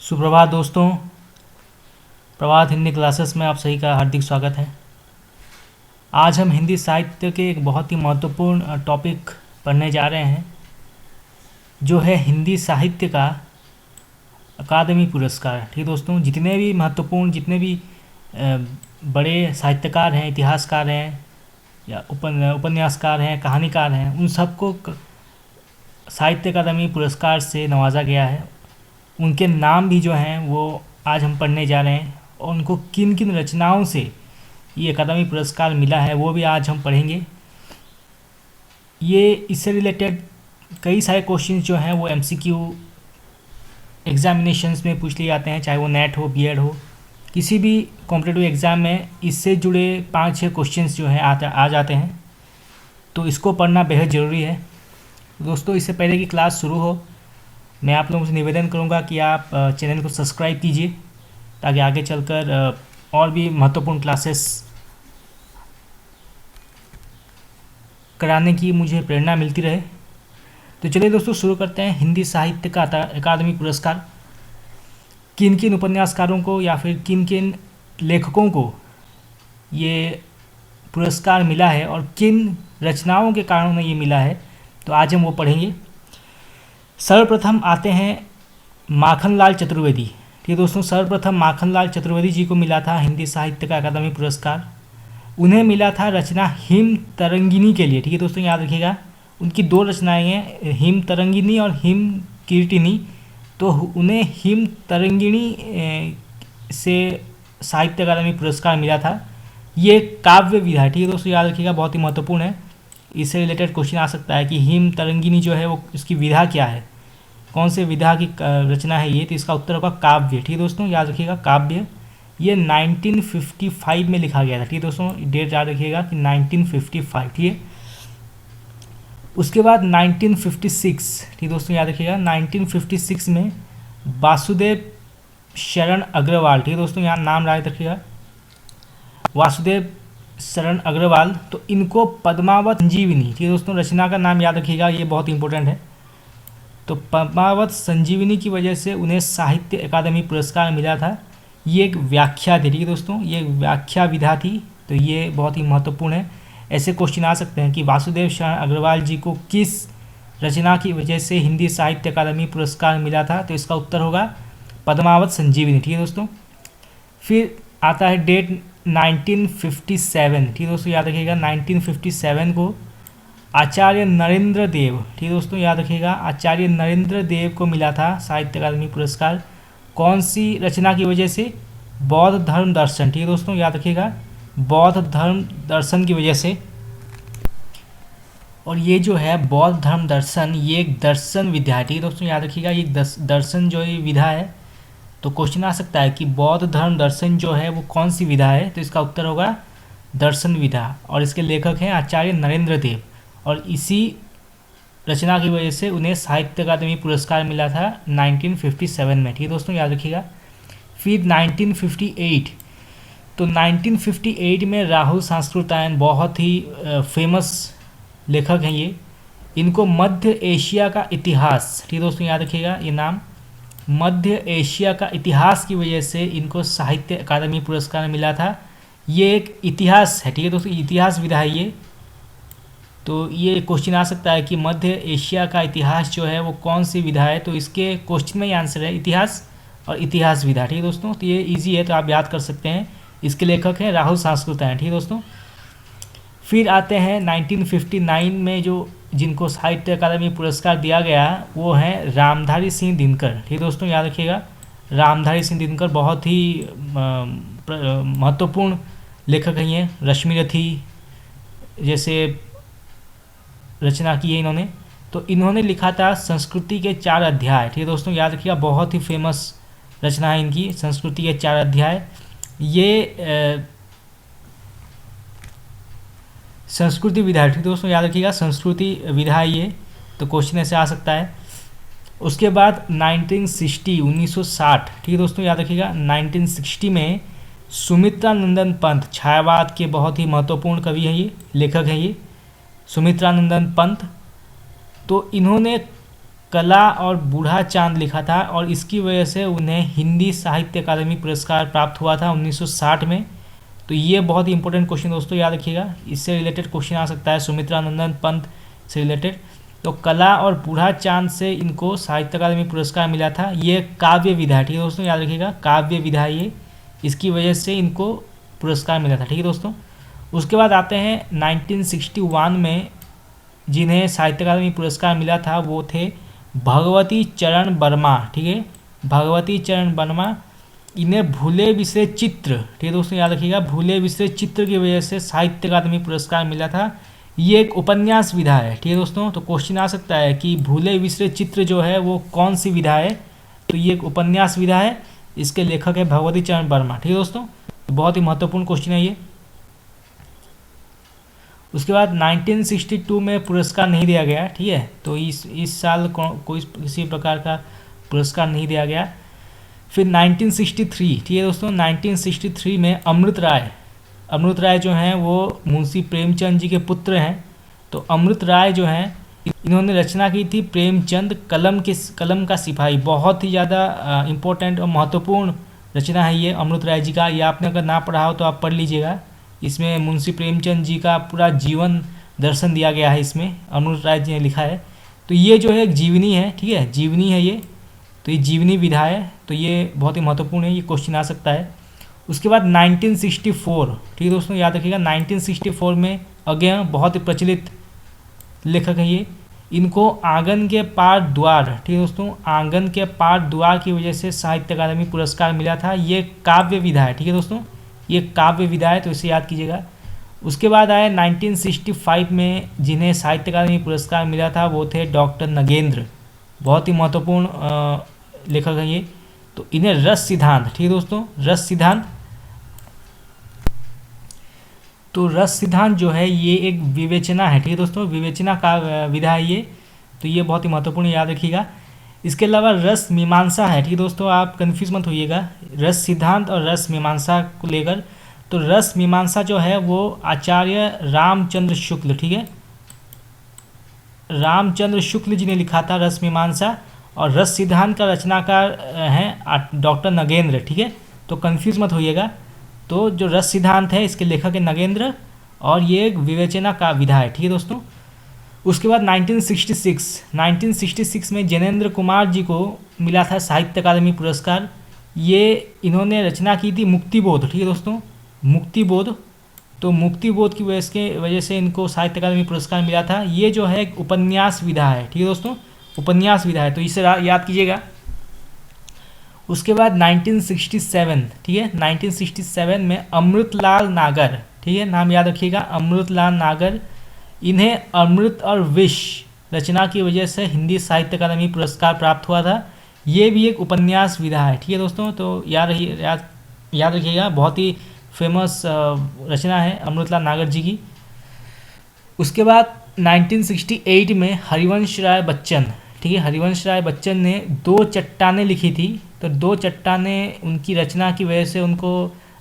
सुप्रभात दोस्तों। प्रभात हिंदी क्लासेस में आप सभी का हार्दिक स्वागत है। आज हम हिंदी साहित्य के एक बहुत ही महत्वपूर्ण टॉपिक पढ़ने जा रहे हैं, जो है हिंदी साहित्य का अकादमी पुरस्कार। ठीक है दोस्तों, जितने भी महत्वपूर्ण, जितने भी बड़े साहित्यकार हैं, इतिहासकार हैं या उपन्यासकार हैं, कहानीकार हैं, उन सबको साहित्य अकादमी पुरस्कार से नवाजा गया है। उनके नाम भी जो हैं वो आज हम पढ़ने जा रहे हैं, और उनको किन किन रचनाओं से ये अकादमी पुरस्कार मिला है वो भी आज हम पढ़ेंगे। ये इससे रिलेटेड कई सारे क्वेश्चंस जो हैं वो एमसीक्यू एग्जामिनेशंस में पूछ लिए जाते हैं, चाहे वो नेट हो, बीएड हो, किसी भी कॉम्पिटिटिव एग्ज़ाम में इससे जुड़े 5-6 क्वेश्चंस जो हैं आ जाते हैं। तो इसको पढ़ना बेहद ज़रूरी है दोस्तों। इससे पहले कि क्लास शुरू हो, मैं आप लोगों से निवेदन करूंगा कि आप चैनल को सब्सक्राइब कीजिए, ताकि आगे चलकर और भी महत्वपूर्ण क्लासेस कराने की मुझे प्रेरणा मिलती रहे। तो चलिए दोस्तों, शुरू करते हैं। हिंदी साहित्य का अकादमी पुरस्कार किन किन उपन्यासकारों को या फिर किन किन लेखकों को ये पुरस्कार मिला है और किन रचनाओं के कारण उन्हें ये मिला है, तो आज हम वो पढ़ेंगे। सर्वप्रथम आते हैं माखनलाल चतुर्वेदी। ठीक है दोस्तों, सर्वप्रथम माखनलाल चतुर्वेदी जी को मिला था हिंदी साहित्य का अकादमी पुरस्कार। उन्हें मिला था रचना हिम तरंगिनी के लिए। ठीक है दोस्तों, याद रखिएगा, उनकी 2 रचनाएं हैं, हिम तरंगिनी और हिम कीर्तिनी। तो उन्हें हिम तरंगिनी से साहित्य अकादमी पुरस्कार मिला था। ये काव्य विधा है। ठीक है दोस्तों, याद रखिएगा, बहुत ही महत्वपूर्ण है। इससे रिलेटेड क्वेश्चन आ सकता है कि हिम तरंगिनी जो है वो इसकी विधा क्या है, कौन से विधा की रचना है ये, तो इसका उत्तर होगा काव्य। ठीक है दोस्तों, याद रखिएगा, काव्य। ये 1955 में लिखा गया था। ठीक है दोस्तों, डेट याद रखिएगा कि 1955। ठीक है, उसके बाद 1956, ठीक है दोस्तों, याद रखिएगा, 1956 में वासुदेव शरण अग्रवाल। ठीक है दोस्तों, यहाँ नाम याद रखिएगा, वासुदेव शरण अग्रवाल। तो इनको पद्मावत संजीवनी, ठीक है दोस्तों, रचना का नाम याद रखिएगा, ये बहुत इंपॉर्टेंट है। तो पद्मावत संजीवनी की वजह से उन्हें साहित्य अकादमी पुरस्कार मिला था। ये एक व्याख्या थी। ठीक है दोस्तों, ये एक व्याख्या विधा थी, तो ये बहुत ही महत्वपूर्ण है। ऐसे क्वेश्चन आ सकते हैं कि वासुदेव शरण अग्रवाल जी को किस रचना की वजह से हिंदी साहित्य अकादमी पुरस्कार मिला था, तो इसका उत्तर होगा पद्मावत संजीवनी। ठीक है दोस्तों, फिर आता है डेट 1957। ठीक है दोस्तों, याद रखिएगा, 1957 को आचार्य नरेंद्र देव, ठीक है दोस्तों, याद रखिएगा, आचार्य नरेंद्र देव को मिला था साहित्य अकादमी पुरस्कार। कौन सी रचना की वजह से? बौद्ध धर्म दर्शन। ठीक है दोस्तों, याद रखिएगा, बौद्ध धर्म दर्शन की वजह से। और ये जो है बौद्ध धर्म दर्शन, ये एक दर्शन विधा है। ठीक है दोस्तों, याद रखिएगा, ये दर्शन जो ये विधा है। तो क्वेश्चन आ सकता है कि बौद्ध धर्म दर्शन जो है वो कौन सी विधा है, तो इसका उत्तर होगा दर्शन विधा। और इसके लेखक हैं आचार्य नरेंद्र देव, और इसी रचना की वजह से उन्हें साहित्य अकादमी पुरस्कार मिला था 1957 में। ठीक है दोस्तों, याद रखिएगा। फिर 1958, तो 1958 में राहुल सांस्कृतायन, बहुत ही फेमस लेखक हैं ये। इनको मध्य एशिया का इतिहास, ठीक है दोस्तों, याद रखिएगा, ये नाम मध्य एशिया का इतिहास की वजह से इनको साहित्य अकादमी पुरस्कार मिला था। ये एक इतिहास है। ठीक है दोस्तों, इतिहास विधा है ये। तो ये क्वेश्चन आ सकता है कि मध्य एशिया का इतिहास जो है वो कौन सी विधा है, तो इसके क्वेश्चन में ही आंसर है इतिहास और इतिहास विधा। ठीक है दोस्तों, तो ये इजी है, तो आप याद कर सकते हैं। इसके लेखक हैं राहुल सांस्कृतायन। ठीक है दोस्तों, फिर आते हैं 1959 में जो जिनको साहित्य अकादमी पुरस्कार दिया गया वो हैं रामधारी सिंह दिनकर। ठीक है दोस्तों, याद रखिएगा, रामधारी सिंह दिनकर बहुत ही महत्वपूर्ण लेखक हैं ये। रश्मिरथी जैसे रचना की है इन्होंने। तो इन्होंने लिखा था संस्कृति के 4 अध्याय। ठीक है दोस्तों, याद रखिएगा, बहुत ही फेमस रचना है इनकी, संस्कृति के 4 अध्याय। ये संस्कृति विधा। ठीक है दोस्तों, याद रखिएगा, संस्कृति विधा ये। तो क्वेश्चन ऐसे आ सकता है। उसके बाद 1960, ठीक है दोस्तों, याद रखिएगा, 1960 में सुमित्रानंदन पंत, छायावाद के बहुत ही महत्वपूर्ण कवि हैं ये, लेखक हैं ये, सुमित्रानंदन पंत। तो इन्होंने कला और बूढ़ा चांद लिखा था और इसकी वजह से उन्हें हिंदी साहित्य अकादमी पुरस्कार प्राप्त हुआ था 1960 में। तो ये बहुत ही इंपॉर्टेंट क्वेश्चन दोस्तों, याद रखिएगा, इससे रिलेटेड क्वेश्चन आ सकता है सुमित्रा नंदन पंत से रिलेटेड। तो कला और बूढ़ा चांद से इनको साहित्य अकादमी पुरस्कार मिला था। ये काव्य विधा है, ठीक है दोस्तों, याद रखिएगा, काव्य विधा है ये, इसकी वजह से इनको पुरस्कार मिला था, ठीक है दोस्तों। उसके बाद आते हैं 1961 में जिन्हें साहित्य अकादमी पुरस्कार मिला था वो थे भगवती चरण वर्मा, ठीक है, भगवती चरण वर्मा। इन्हें भूले बिसरे चित्र, ठीक है दोस्तों, याद रखिएगा, भूले बिसरे चित्र की वजह से साहित्य अकादमी पुरस्कार मिला था। ये एक उपन्यास विधा है, ठीक है दोस्तों। तो क्वेश्चन आ सकता है कि भूले बिसरे चित्र जो है वो कौन सी विधा है, तो ये एक उपन्यास विधा है, इसके लेखक है भगवती चरण वर्मा, ठीक है दोस्तों। तो बहुत ही महत्वपूर्ण क्वेश्चन है ये। उसके बाद 1962 में पुरस्कार नहीं दिया गया, ठीक है, तो इस साल कोई किसी प्रकार का पुरस्कार नहीं दिया गया। फिर 1963, ठीक है दोस्तों, 1963 में अमृत राय जो हैं वो मुंशी प्रेमचंद जी के पुत्र हैं। तो अमृत राय जो हैं इन्होंने रचना की थी प्रेमचंद कलम का सिपाही। बहुत ही ज़्यादा इम्पोर्टेंट और महत्वपूर्ण रचना है ये अमृत राय जी का। ये आपने अगर ना पढ़ा हो तो आप पढ़ लीजिएगा। इसमें मुंशी प्रेमचंद जी का पूरा जीवन दर्शन दिया गया है, इसमें अमृत राय जी ने लिखा है। तो ये जो है एक जीवनी है, ठीक है, जीवनी है ये, तो ये जीवनी विधा है, तो ये बहुत ही महत्वपूर्ण है, ये क्वेश्चन आ सकता है। उसके बाद 1964, ठीक है दोस्तों, याद रखिएगा, 1964 में अगेन बहुत ही प्रचलित लेखक है ये। इनको आंगन के पार द्वार, ठीक है दोस्तों, आंगन के पार द्वार की वजह से साहित्य अकादमी पुरस्कार मिला था। ये काव्य विधा है, ठीक है दोस्तों, ये काव्य विधा है, तो इसे याद कीजिएगा। उसके बाद आए 1965 में जिन्हें साहित्य अकादमी पुरस्कार मिला था वो थे डॉक्टर नगेंद्र, बहुत ही महत्वपूर्ण लेखक हैं ये। तो इन्हें रस सिद्धांत, ठीक है दोस्तों, रस सिद्धांत, तो रस सिद्धांत जो है ये एक विवेचना है, ठीक है दोस्तों, विवेचना का विधा है ये, तो ये बहुत ही महत्वपूर्ण, याद रखिएगा। इसके अलावा रस मीमांसा है, ठीक है दोस्तों, आप कन्फ्यूज मत होइएगा रस सिद्धांत और रस मीमांसा को लेकर। तो रस मीमांसा जो है वो आचार्य रामचंद्र शुक्ल, ठीक है, रामचंद्र शुक्ल जी ने लिखा था रस मीमांसा, और रस सिद्धांत का रचनाकार हैं डॉक्टर नगेंद्र, ठीक है, तो कंफ्यूज मत होइएगा। तो जो रस सिद्धांत है इसके लेखक है नगेंद्र और ये एक विवेचना का विधा है, ठीक है दोस्तों। उसके बाद 1966 में जैनेन्द्र कुमार जी को मिला था साहित्य अकादमी पुरस्कार। ये इन्होंने रचना की थी मुक्तिबोध, ठीक है दोस्तों, मुक्तिबोध। तो मुक्तिबोध की वजह से इनको साहित्य अकादमी पुरस्कार मिला था। ये जो है एक उपन्यास विधा है, ठीक है दोस्तों, उपन्यास विधा है, तो इसे याद कीजिएगा। उसके बाद 1967, ठीक है, 1967 में अमृतलाल नागर, ठीक है, नाम याद रखिएगा, अमृतलाल नागर। इन्हें अमृत और विष रचना की वजह से हिंदी साहित्य अकादमी पुरस्कार प्राप्त हुआ था। ये भी एक उपन्यास विधा है, ठीक है दोस्तों, तो याद रखिएगा, बहुत ही फेमस रचना है अमृतलाल नागर जी की। उसके बाद 1968 में हरिवंश राय बच्चन, ठीक है, हरिवंश राय बच्चन ने दो चट्टानें लिखी थी। तो दो चट्टानें उनकी रचना की वजह से उनको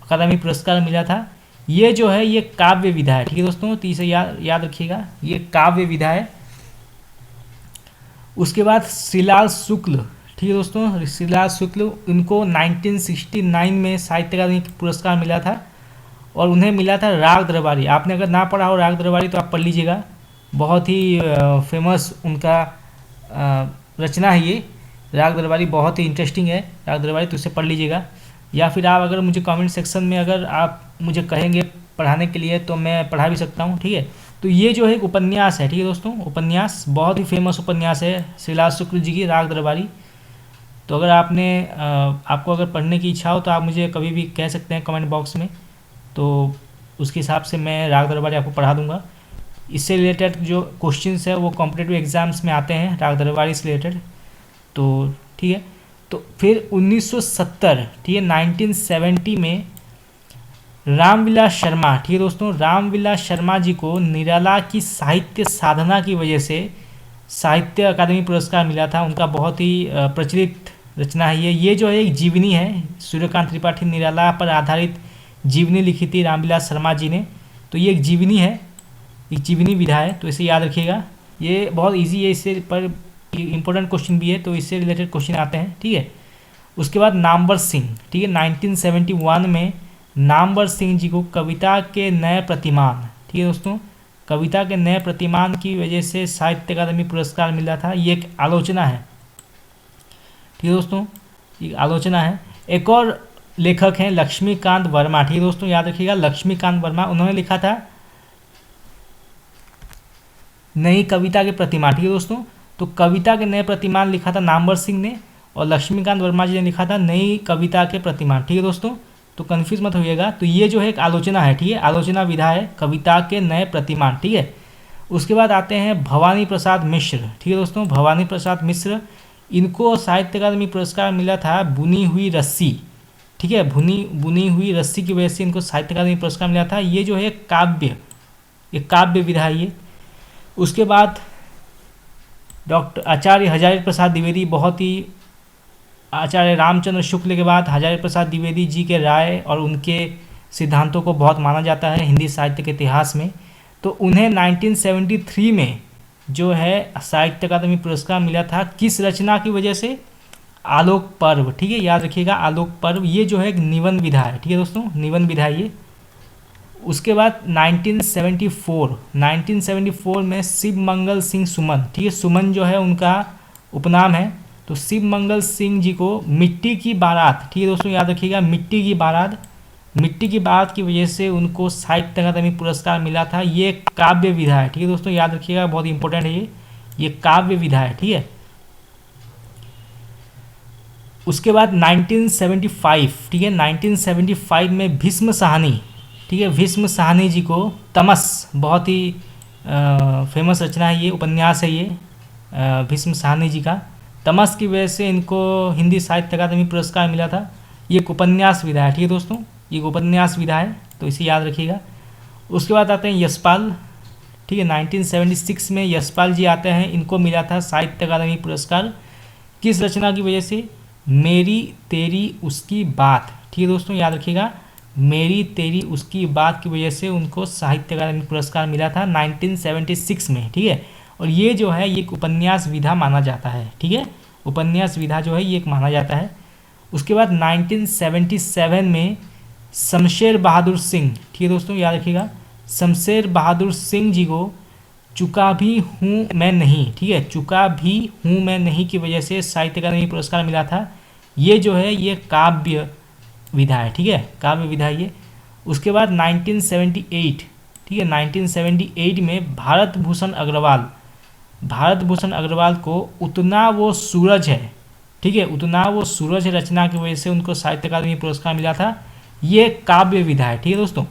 अकादमी पुरस्कार मिला था। ये जो है ये काव्य विधा है, ठीक है दोस्तों, तो इसे याद रखिएगा, ये काव्य विधा है। उसके बाद श्रीलाल शुक्ल, ठीक है दोस्तों, श्रीलाल शुक्ल, इनको 1969 में साहित्य अकादमी पुरस्कार मिला था और उन्हें मिला था राग दरबारी। आपने अगर ना पढ़ा हो राग दरबारी तो आप पढ़ लीजिएगा, बहुत ही फेमस उनका रचना है ये राग दरबारी, बहुत ही इंटरेस्टिंग है राग दरबारी, तो इसे पढ़ लीजिएगा। या फिर आप अगर मुझे कमेंट सेक्शन में अगर आप मुझे कहेंगे पढ़ाने के लिए तो मैं पढ़ा भी सकता हूँ, ठीक है। तो ये जो है एक उपन्यास है, ठीक है दोस्तों, उपन्यास, बहुत ही फेमस उपन्यास है श्रीलाल शुक्ल जी की राग दरबारी। तो अगर आपको अगर पढ़ने की इच्छा हो तो आप मुझे कभी भी कह सकते हैं कमेंट बॉक्स में, तो उसके हिसाब से मैं राग दरबारी आपको पढ़ा दूंगा। इससे रिलेटेड जो क्वेश्चंस है वो कॉम्पिटिटिव एग्जाम्स में आते हैं राग दरबारी से रिलेटेड, तो ठीक है। तो फिर 1970, ठीक है, 1970 में रामविलास शर्मा, ठीक है दोस्तों, रामविलास शर्मा जी को निराला की साहित्य साधना की वजह से साहित्य अकादमी पुरस्कार मिला था। उनका बहुत ही प्रचलित रचना है ये जो है एक जीवनी है, सूर्यकांत त्रिपाठी निराला पर आधारित जीवनी लिखी थी रामविलास शर्मा जी ने। तो ये एक जीवनी है, एक जीवनी विधा है, तो इसे याद रखिएगा, ये बहुत इजी है, इससे पर इंपॉर्टेंट क्वेश्चन भी है, तो इससे रिलेटेड क्वेश्चन आते हैं, ठीक है। उसके बाद नामवर सिंह, ठीक है, 1971 में नामवर सिंह जी को कविता के नए प्रतिमान, ठीक है दोस्तों, कविता के नए प्रतिमान की वजह से साहित्य अकादमी पुरस्कार मिला था। ये एक आलोचना है, ठीक है दोस्तों, ये आलोचना है। एक और लेखक हैं लक्ष्मीकांत वर्मा, ठीक है दोस्तों, याद रखिएगा लक्ष्मीकांत वर्मा, उन्होंने लिखा था नई कविता के प्रतिमान, ठीक है दोस्तों। तो कविता के नए प्रतिमान लिखा था नामवर सिंह ने, और लक्ष्मीकांत वर्मा जी ने लिखा था नई कविता के प्रतिमान, ठीक है दोस्तों। तो कन्फ्यूज मत होइएगा। तो ये जो है एक आलोचना है, ठीक है, आलोचना विधा है, कविता के नए प्रतिमान, ठीक है। उसके बाद आते हैं भवानी प्रसाद मिश्र, ठीक है दोस्तों, भवानी प्रसाद मिश्र, इनको साहित्य अकादमी पुरस्कार मिला था बुनी हुई रस्सी, ठीक है, बुनी हुई रस्सी की वजह से इनको साहित्य अकादमी पुरस्कार मिला था। ये जो है काव्य विधा है ये। उसके बाद डॉक्टर आचार्य हजारी प्रसाद द्विवेदी, बहुत ही आचार्य रामचंद्र शुक्ल के बाद हजारी प्रसाद द्विवेदी जी के राय और उनके सिद्धांतों को बहुत माना जाता है हिंदी साहित्य के इतिहास में। तो उन्हें 1973 में जो है साहित्य अकादमी पुरस्कार मिला था, किस रचना की वजह से? आलोक पर्व, ठीक है, याद रखिएगा आलोक पर्व। ये जो है एक निबंध विधा है, ठीक है दोस्तों, निबंध विधा है ये। उसके बाद 1974 में शिव मंगल सिंह सुमन, ठीक है, सुमन जो है उनका उपनाम है। तो शिव मंगल सिंह जी को मिट्टी की बारात, ठीक है दोस्तों, याद रखिएगा मिट्टी की बारात की वजह से उनको साहित्य अकादमी पुरस्कार मिला था। ये काव्य विधा है, ठीक है दोस्तों, याद रखिएगा, बहुत इंपॉर्टेंट है ये काव्य विधा है, ठीक है। उसके बाद 1975, ठीक है, 1975 में भीष्म साहनी, ठीक है, भीष्म साहनी जी को तमस, बहुत ही फेमस रचना है ये, उपन्यास है ये भीष्म साहनी जी का, तमस की वजह से इनको हिंदी साहित्य अकादमी पुरस्कार मिला था। ये एक उपन्यास विधा है, ठीक है दोस्तों, ये उपन्यास विधा है, तो इसे याद रखिएगा। उसके बाद आते हैं यशपाल, ठीक है, 1976 में यशपाल जी आते हैं, इनको मिला था साहित्य अकादमी पुरस्कार, किस रचना की वजह से? मेरी तेरी उसकी बात, ठीक है दोस्तों, याद रखिएगा मेरी तेरी उसकी बात की वजह से उनको साहित्य अकादमी पुरस्कार मिला था 1976 में, ठीक है। और ये जो है ये एक उपन्यास विधा माना जाता है, ठीक है, उपन्यास विधा जो है ये एक माना जाता है। उसके बाद 1977 में शमशेर बहादुर सिंह, ठीक है दोस्तों, याद रखिएगा शमशेर बहादुर सिंह जी को चुका भी हूँ मैं नहीं, ठीक है, चुका भी हूँ मैं नहीं की वजह से साहित्य अकादमी पुरस्कार मिला था। ये जो है ये काव्य विधा है, ठीक है, काव्य विधा ये। उसके बाद 1978, ठीक है, 1978 में भारत भूषण अग्रवाल को उतना वो सूरज है, ठीक है, उतना वो सूरज है रचना की वजह से उनको साहित्य अकादमी पुरस्कार मिला था। ये काव्य विधा है, ठीक है दोस्तों,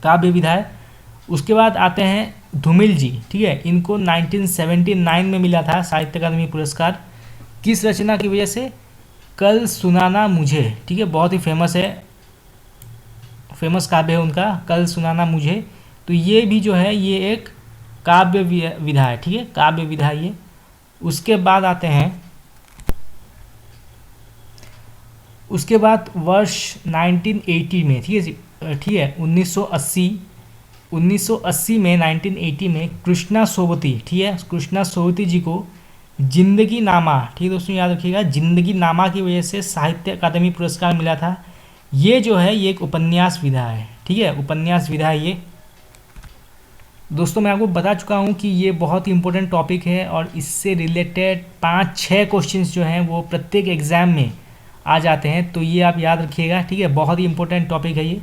काव्य विधा है। उसके बाद आते हैं धूमिल जी, ठीक है, इनको 1979 में मिला था साहित्य अकादमी पुरस्कार, किस रचना की वजह से? कल सुनाना मुझे, ठीक है, बहुत ही फेमस है, फेमस काव्य है उनका कल सुनाना मुझे। तो ये भी जो है ये एक काव्य विधा है, ठीक है, काव्य विधा ये। उसके बाद आते हैं, उसके बाद वर्ष 1980 में, ठीक है 1980 में 1980 में कृष्णा सोबती, ठीक है, कृष्णा सोबती जी को जिंदगी नामा, ठीक है दोस्तों, याद रखिएगा जिंदगी नामा की वजह से साहित्य अकादमी पुरस्कार मिला था। ये जो है ये एक उपन्यास विधा है, ठीक है, उपन्यास विधा है ये। दोस्तों मैं आपको बता चुका हूँ कि ये बहुत ही इंपॉर्टेंट टॉपिक है और इससे रिलेटेड 5-6 क्वेश्चंस जो हैं वो प्रत्येक एग्ज़ाम में आ जाते हैं, तो ये आप याद रखिएगा, ठीक है, बहुत ही इंपॉर्टेंट टॉपिक है ये।